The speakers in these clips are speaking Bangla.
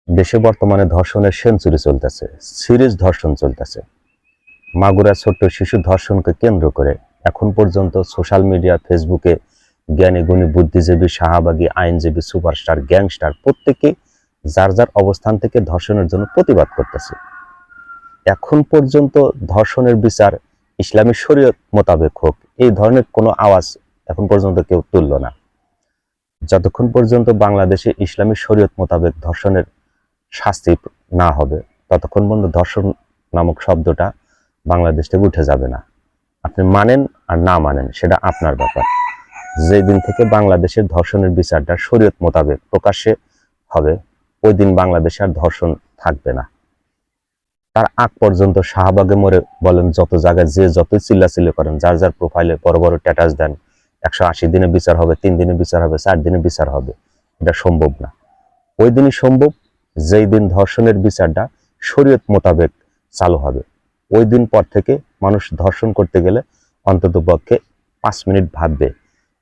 দেশে বর্তমানে ধর্ষণের সেঞ্চুরি চলতেছে, সিরিজ ধর্ষণ চলতেছে। মাগুরা ছোট্ট শিশু ধর্ষণকে কেন্দ্র করে এখন পর্যন্ত সোশ্যাল মিডিয়া, ফেসবুকে জ্ঞানী গুণী বুদ্ধিজীবী, শাহবাগী, আইনজীবী, সুপারস্টার, গ্যাংস্টার প্রত্যেকে যার যার অবস্থান থেকে ধর্ষণের জন্য প্রতিবাদ করতেছে। এখন পর্যন্ত ধর্ষণের বিচার ইসলামী শরীয়ত মোতাবেক হোক, এই ধরনের কোনো আওয়াজ এখন পর্যন্ত কেউ তুলল না। যতক্ষণ পর্যন্ত বাংলাদেশে ইসলামী শরীয়ত মোতাবেক ধর্ষণের শাস্তি না হবে, ততক্ষণ পর্যন্ত ধর্ষণ নামক শব্দটা বাংলাদেশ থেকে উঠে যাবে না। আপনি মানেন আর না মানেন সেটা আপনার ব্যাপার। যেই দিন থেকে বাংলাদেশের ধর্ষণের বিচারটা শরীয়ত মোতাবেক প্রকাশ্যে হবে, ওই দিন বাংলাদেশে আর ধর্ষণ থাকবে না। তার আগ পর্যন্ত শাহবাগে মোড়ে বলেন, যত জায়গায় যে যতই চিল্লাচিল্লি করেন, যার যার প্রোফাইলে বড় বড় স্ট্যাটাস দেন, 180 দিনে বিচার হবে, 3 দিনে বিচার হবে, 4 দিনে বিচার হবে, এটা সম্ভব না। ওই দিনই সম্ভব যেই দিন ধর্ষণের বিচারটা শরীয়ত মোতাবেক চালু হবে। ওই দিন পর থেকে মানুষ ধর্ষণ করতে গেলে অন্তত পক্ষে 5 মিনিট ভাববে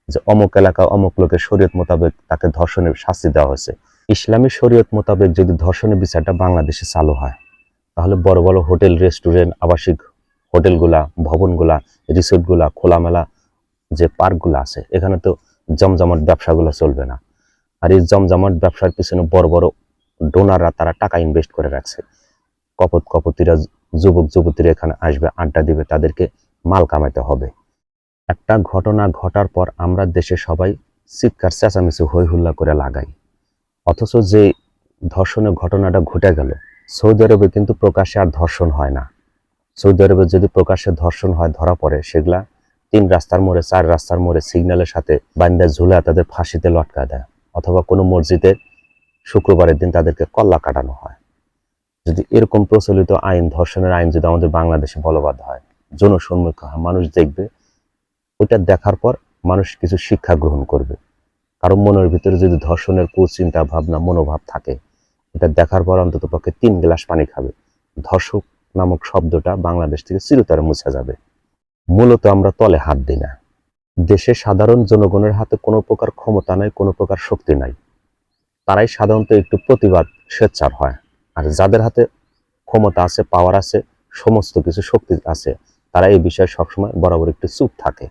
যে অমুক এলাকা অমুক লোকের শরীয়ত মোতাবেক তাকে ধর্ষণের শাস্তি দেওয়া হয়েছে। ইসলামী শরীয়ত মোতাবেক যদি ধর্ষণের বিচারটা বাংলাদেশে চালু হয়, তাহলে বড় বড় হোটেল, রেস্টুরেন্ট, আবাসিক হোটেলগুলা, ভবনগুলা, রিসোর্টগুলা, খোলামেলা যে পার্কগুলো আছে, এখানে তো জমজমাট ব্যবসাগুলো চলবে না। আর এই জমজমাট ব্যবসার পিছনে বড় বড় ডোনাররা তারা টাকা ইনভেস্ট করে রাখছে। কপতিরা, যুবক যুবতীরা এখানে আসবে, আড্ডা দিবে, তাদেরকে মাল কামাইতে হবে। একটা ঘটনা ঘটার পর আমরা দেশে সবাই চিৎকার চেঁচামেচি হই হুল্লা করে লাগাই, অথচ যে ধর্ষণের ঘটনাটা ঘটে গেল, সৌদি আরবে কিন্তু প্রকাশ্যে আর ধর্ষণ হয় না। সৌদি আরবে যদি প্রকাশ্যে ধর্ষণ হয়, ধরা পড়ে, সেগুলা 3 রাস্তার মোড়ে, 4 রাস্তার মোড়ে সিগন্যালের সাথে বান্দা ঝুলে তাদের ফাঁসিতে লটকা দেয়, অথবা কোনো মসজিদে শুক্রবারের দিন তাদেরকে কল্লা কাটানো হয়। যদি এরকম প্রচলিত আইন, ধর্ষণের আইন যদি আমাদের বাংলাদেশে বলবৎ হয়, জনসম্মুখ হয়, মানুষ দেখবে, ওইটা দেখার পর মানুষ কিছু শিক্ষা গ্রহণ করবে। কারণ মনের ভিতরে যদি ধর্ষণের কুচিন্তা ভাবনা, মনোভাব থাকে, এটা দেখার পর অন্তত পক্ষে 3 গ্লাস পানি খাবে। ধর্ষক নামক শব্দটা বাংলাদেশ থেকে চিরতরে মুছে যাবে। মূলত আমরা তলে হাত দিই না। দেশের সাধারণ জনগণের হাতে কোনো প্রকার ক্ষমতা নাই, কোনো প্রকার শক্তি নাই। তারাই সাধারণত একটু প্রতিবাদ সোচ্চার হয়। আর যাদের হাতে ক্ষমতা আছে, পাওয়ার আছে, সমস্ত কিছু শক্তি আছে, তারা এই বিষয়ে সবসময় বরাবর একটু চুপ থাকে।